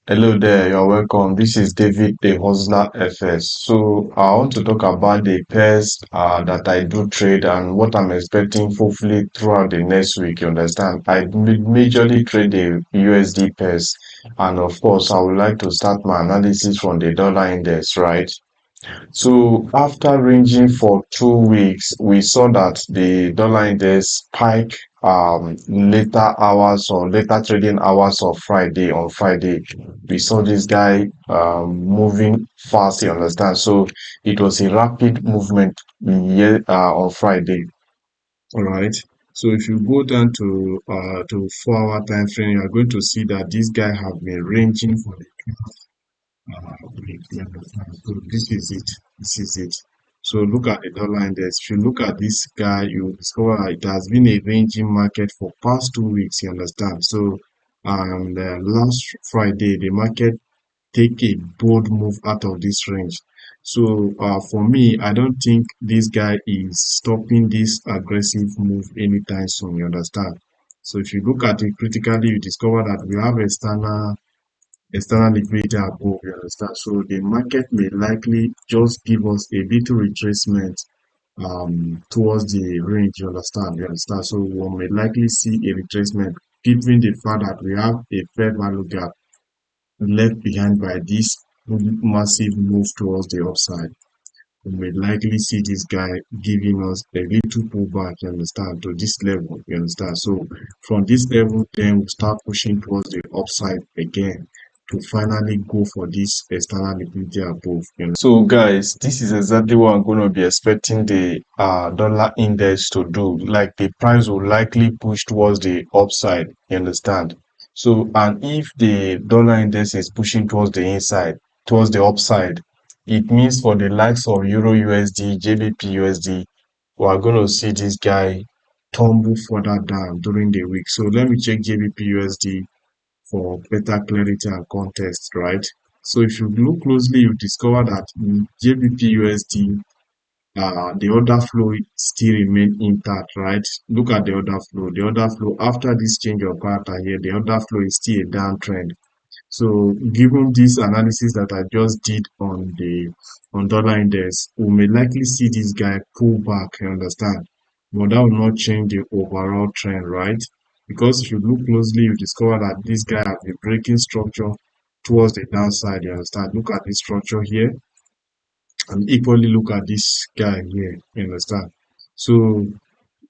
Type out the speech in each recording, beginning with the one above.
Hello there, you're welcome. This is David, the Hustler FS. So I want to talk about the pairs that I do trade and what I'm expecting hopefully throughout the next week. You understand? I majorly trade the USD pairs, and of course, I would like to start my analysis from the dollar index, right? So after ranging for 2 weeks, we saw that the dollar index spike later hours or later trading hours of Friday on Friday. We saw this guy moving fast, you understand? So it was a rapid movement on Friday. All right. So if you go down to 4 hour time frame, you are going to see that this guy have been ranging for the so this is it. This is it. So look at the dollar index. If you look at this guy, you discover that it has been a ranging market for past 2 weeks. You understand? So, and last Friday, the market take a bold move out of this range. So, for me, I don't think this guy is stopping this aggressive move anytime soon. You understand? So, if you look at it critically, you discover that we have external liquidity above, you understand? So the market may likely just give us a little retracement towards the range, you understand? You understand? So we may likely see a retracement given the fact that we have a fair value gap left behind by this massive move towards the upside. We may likely see this guy giving us a little pullback, you understand, to this level, you understand? So from this level, then we start pushing towards the upside again to finally go for this external liquidity above. So guys, this is exactly what I'm going to be expecting the dollar index to do. Like the price will likely push towards the upside, you understand? So, and if the dollar index is pushing towards the inside, towards the upside, it means for the likes of Euro USD, GBP USD, we are going to see this guy tumble further down during the week. So let me check GBP USD for better clarity and context, right? So if you look closely, you discover that in GBP USD, the order flow still remain intact, right? Look at the order flow. The order flow after this change of pattern here, the order flow is still a downtrend. So given this analysis that I just did on dollar index, we may likely see this guy pull back, you understand? But that will not change the overall trend, right? Because if you look closely, you discover that this guy has been breaking structure towards the downside, you understand? Look at this structure here and equally look at this guy here, you understand? So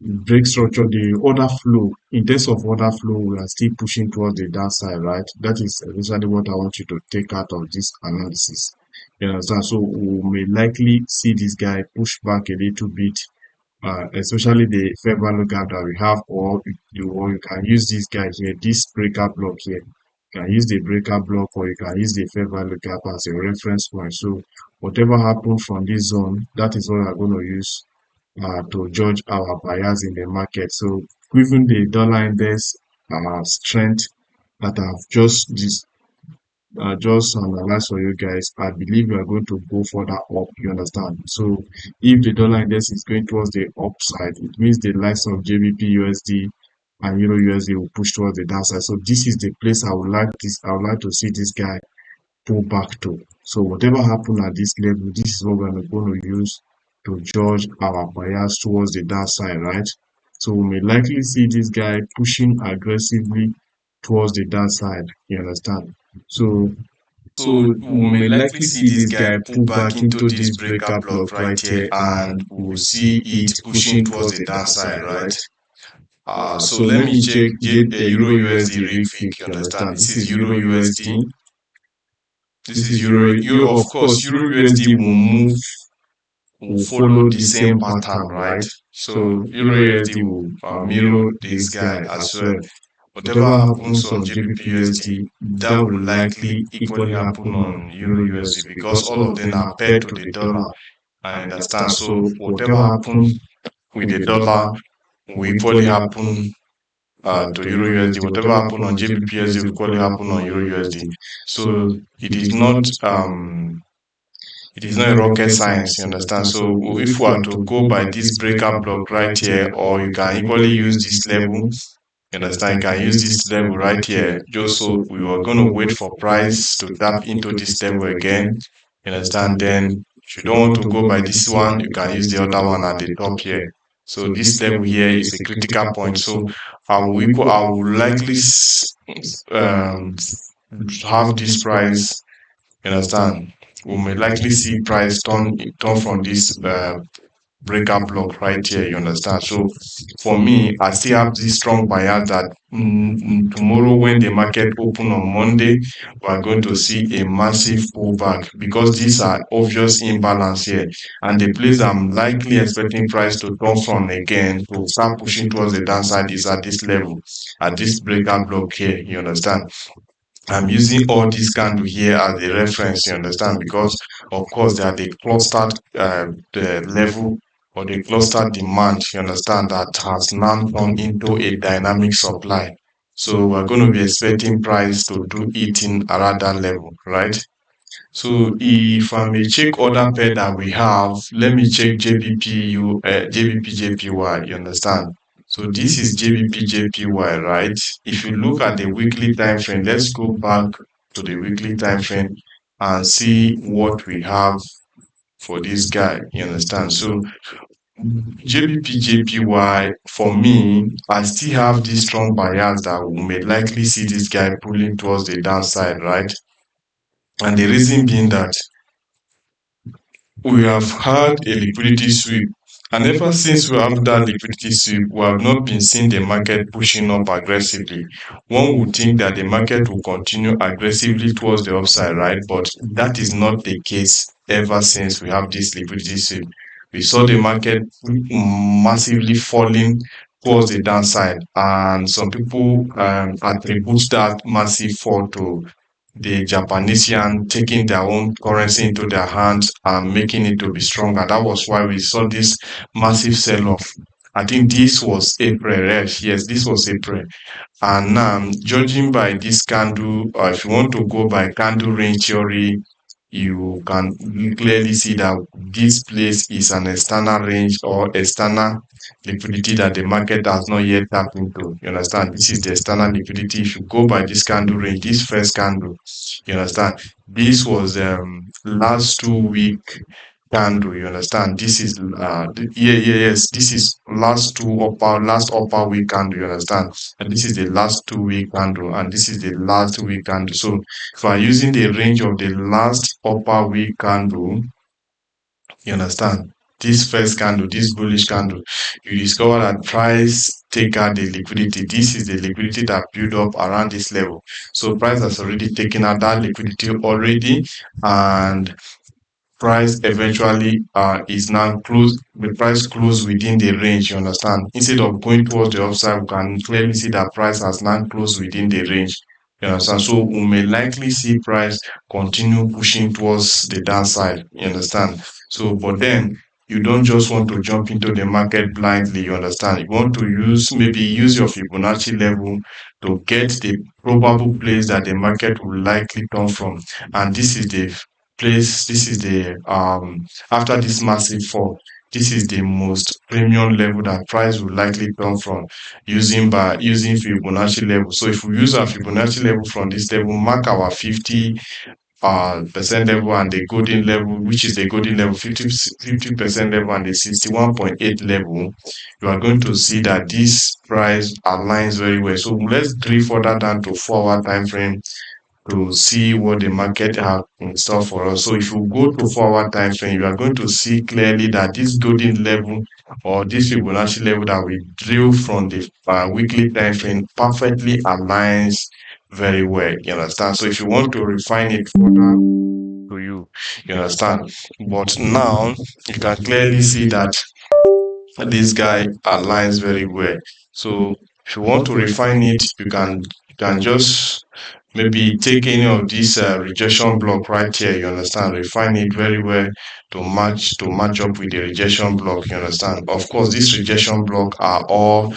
break structure, the order flow, in terms of order flow, we are still pushing towards the downside, right? That is exactly what I want you to take out of this analysis. You understand? So we may likely see this guy push back a little bit, especially the fair value gap that we have, or you can use this guy here, this breaker block here. You can use the breaker block or you can use the fair value gap as a reference point. So whatever happens from this zone, that is what we're going to use to judge our buyers in the market. So given the dollar index strength that I've just analyzed for you guys, I believe we are going to go further up. You understand? So if the dollar index is going towards the upside, it means the likes of JBP USD and Euro USD will push towards the downside. So this is the place I would like to see this guy pull back to. So whatever happened at this level, this is what we're going to use to judge our buyers towards the downside, right? So we may likely see this guy pushing aggressively towards the downside. You understand? So we may likely see this guy pull back into this breaker block right here, and we'll see it pushing towards the downside, right? So let me check Euro USD real quick. You understand? This is Euro USD. This is Euro. Of course, Euro USD will follow the same pattern, right? So Euro USD will mirror this guy as well. Whatever happens on GBP USD, that will likely equally happen on Euro USD because all of them are paired to the dollar. I understand. So whatever happens with the dollar will equally happen to Euro USD. Whatever happened on GBP USD will equally happen on Euro USD. So it is not a rocket science, you understand? So if we are to go by this breaker block right here, or you can equally use this level You understand? You can use this level right here, just so we were going to wait for price to tap into this level again. You understand? Then if you don't want to go by this one, you can use the other one at the top here. So this level here is a critical point. So I will likely have this price. You understand? We may likely see price turn from this breaker block right here. You understand? So for me, I still have this strong bias that tomorrow when the market open on Monday, we are going to see a massive pullback, because these are obvious imbalance here, and the place I'm likely expecting price to turn from again to start pushing towards the downside is at this level, at this breaker block here. You understand? I'm using all these candle here as a reference, you understand, because of course they are the clustered the level or the clustered demand, you understand, that has now turned into a dynamic supply. So we're going to be expecting price to do it in around that level, right? So if I may check other pair that we have, let me check GBPJPY, you understand? So this is GBPJPY, right? If you look at the weekly time frame, let's go back to the weekly time frame and see what we have for this guy, you understand? So GBPJPY, for me, I still have this strong bias that we may likely see this guy pulling towards the downside, right? And the reason being that we have had a liquidity sweep, and ever since we have that liquidity sweep, we have not been seeing the market pushing up aggressively. One would think that the market will continue aggressively towards the upside, right? But that is not the case ever since we have this liquidity sweep. We saw the market massively falling towards the downside, and some people attribute that massive fall to the Japanese yen taking their own currency into their hands and making it to be stronger. That was why we saw this massive sell-off. I think this was April, right? Yes, this was April. And now, judging by this candle, or if you want to go by candle range theory, you can clearly see that this place is an external range or external liquidity that the market has not yet tapped into. You understand? This is the external liquidity. If you go by this candle range, this first candle, you understand? This was last 2 week candle. You understand? This is yes. This is last upper week candle. You understand? And this is the last 2 week candle, and this is the last week candle. So if I'm using the range of the last upper week candle, you understand? This first candle, this bullish candle, you discover that price take out the liquidity. This is the liquidity that built up around this level. So price has already taken out that liquidity already, and price eventually is now close. The price close within the range, you understand? Instead of going towards the upside, we can clearly see that price has now closed within the range. You understand? So we may likely see price continue pushing towards the downside. You understand? So, but then you don't just want to jump into the market blindly. You understand? You want to use your Fibonacci level to get the probable place that the market will likely come from. And this is the place, this is the after this massive fall, this is the most premium level that price will likely come from, using Fibonacci level. So if we use our Fibonacci level from this level, mark our 50 percent level and the golden level, which is the golden level, 50% level and the 61.8 level, you are going to see that this price aligns very well. So let's drill further down to 4-hour time frame to see what the market have in store for us. So if you go to 4-hour time frame, you are going to see clearly that this golden level or this Fibonacci level that we drill from the weekly time frame perfectly aligns very well. You understand? So if you want to refine it further to you understand? But now you can clearly see that this guy aligns very well. So if you want to refine it, you can just maybe take any of this rejection block right here, you understand, refine it very well to match up with the rejection block, you understand. Of course, these rejection block are all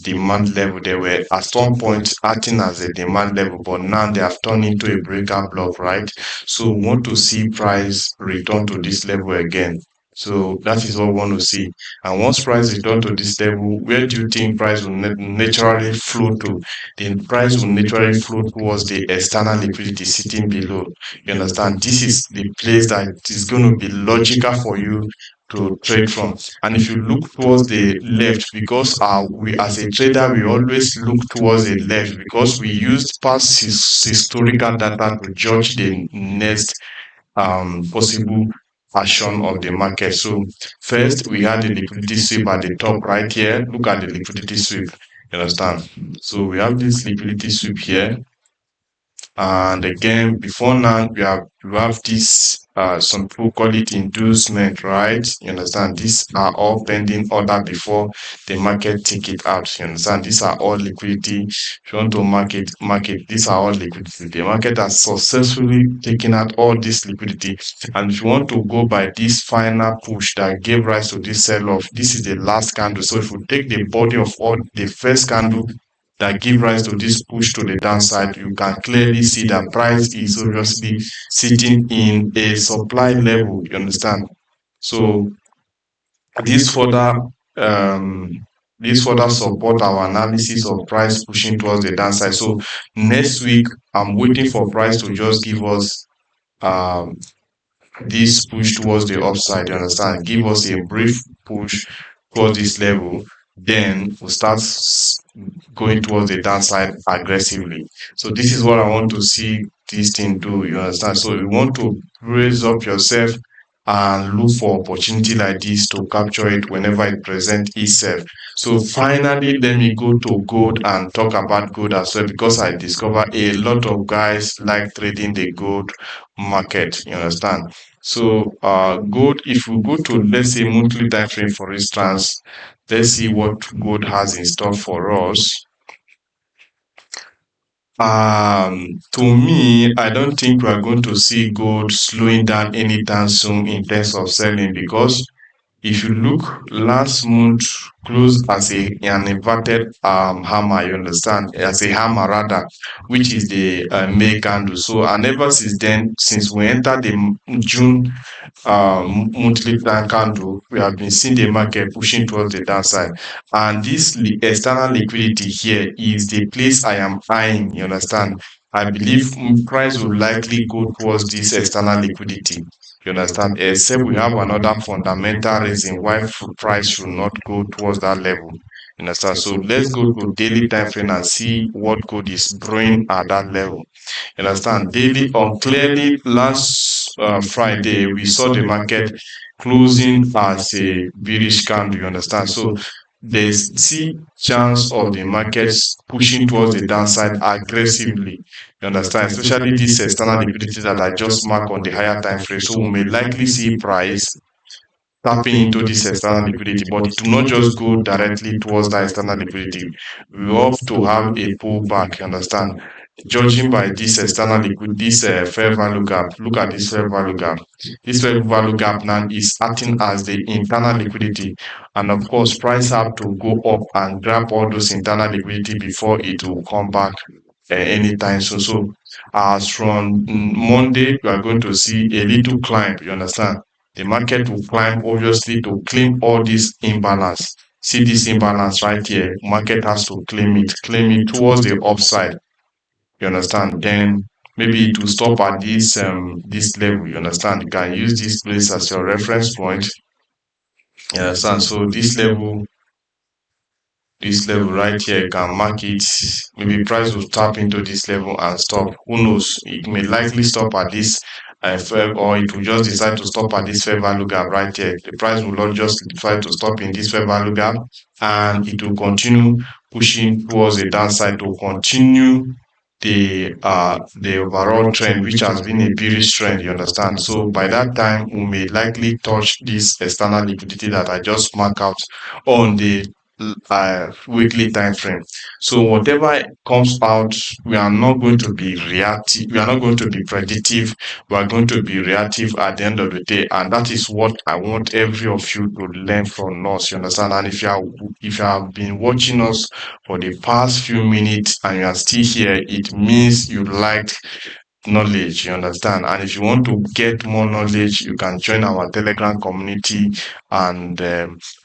demand level. They were at some point acting as a demand level, but now they have turned into a breaker block, right? So we want to see price return to this level again. So that is what we want to see. And once price is done to this level, where do you think price will naturally flow to? The price will naturally flow towards the external liquidity sitting below. You understand? This is the place that is going to be logical for you to trade from. And if you look towards the left, because we as a trader, we always look towards the left because we used past historical data to judge the next possible action of the market. So first we had the liquidity sweep at the top right here. Look at the liquidity sweep. You understand? So we have this liquidity sweep here. And again, before now, we have this, some people call it inducement, right? You understand? These are all pending order before the market take it out. You understand? These are all liquidity. If you want to market, these are all liquidity. The market has successfully taken out all this liquidity. And if you want to go by this final push that gave rise to this sell-off, this is the last candle. So if you take the body of all the first candle that give rise to this push to the downside, you can clearly see that price is obviously sitting in a supply level. You understand? So this further um this further support our analysis of price pushing towards the downside. So next week, I'm waiting for price to just give us um this push towards the upside, you understand? Give us a brief push towards this level, then we'll start going towards the downside aggressively. So this is what I want to see this thing do, you understand? So you want to raise up yourself and look for opportunity like this to capture it whenever it presents itself. So finally, let me go to gold and talk about gold as well, because I discover a lot of guys like trading the gold market, you understand? So gold, if we go to, let's say, monthly time frame, for instance, let's see what gold has in store for us. To me, I don't think we are going to see gold slowing down anytime soon in terms of selling, because if you look, last month closed as an inverted hammer, you understand, as a hammer rather, which is the May candle. So and ever since then, since we entered the June monthly time candle, we have been seeing the market pushing towards the downside. And this external liquidity here is the place I am eyeing, you understand. I believe price will likely go towards this external liquidity. You understand? Except we have another fundamental reason why price should not go towards that level. You understand? So let's go to daily time frame and see what gold is brewing at that level. You understand? Daily, clearly last Friday we saw the market closing as a bearish candle. You understand? So there's see chance of the markets pushing towards the downside aggressively. You understand? Especially this external liquidity that I just marked on the higher time frame. So we may likely see price tapping into this external liquidity, but it will not just go directly towards that external liquidity. We have to have a pullback, you understand? Judging by this external liquidity, this fair value gap. Look at this fair value gap. This fair value gap now is acting as the internal liquidity, and of course price have to go up and grab all those internal liquidity before it will come back anytime soon. So as from Monday, we are going to see a little climb, you understand? The market will climb obviously to claim all this imbalance. See this imbalance right here. Market has to claim it towards the upside. You understand? Then maybe it will stop at this level. You understand? You can use this place as your reference point. You understand? So this level right here, you can mark it. Maybe price will tap into this level and stop. Who knows? It may likely stop at this or it will just decide to stop at this fair value gap right here. The price will not just decide to stop in this fair value gap, and it will continue pushing towards the downside to continue the overall trend, which has been a bearish trend, you understand. So by that time we may likely touch this external liquidity that I just marked out on the weekly time frame. So whatever comes out, we are not going to be reactive, we are not going to be predictive, we are going to be reactive at the end of the day. And that is what I want every of you to learn from us, you understand. And if you have been watching us for the past few minutes and you are still here, it means you liked knowledge, you understand. And if you want to get more knowledge, you can join our Telegram community and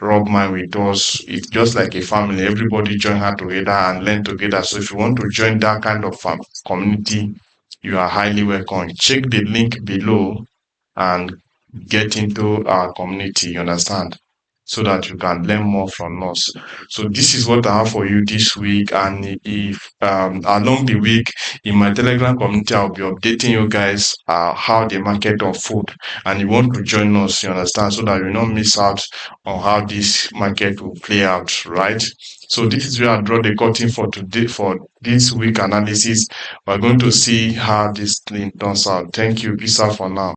rub mind with us. It's just like a family. Everybody join her together and learn together. So if you want to join that kind of community, you are highly welcome. Check the link below and get into our community, you understand, so that you can learn more from us. So this is what I have for you this week. And if along the week in my Telegram community, I'll be updating you guys how the market unfold. And you want to join us, you understand, so that you not miss out on how this market will play out, right? So this is where I draw the curtain for today for this week analysis. We're going to see how this thing turns out. Thank you. Peace out for now.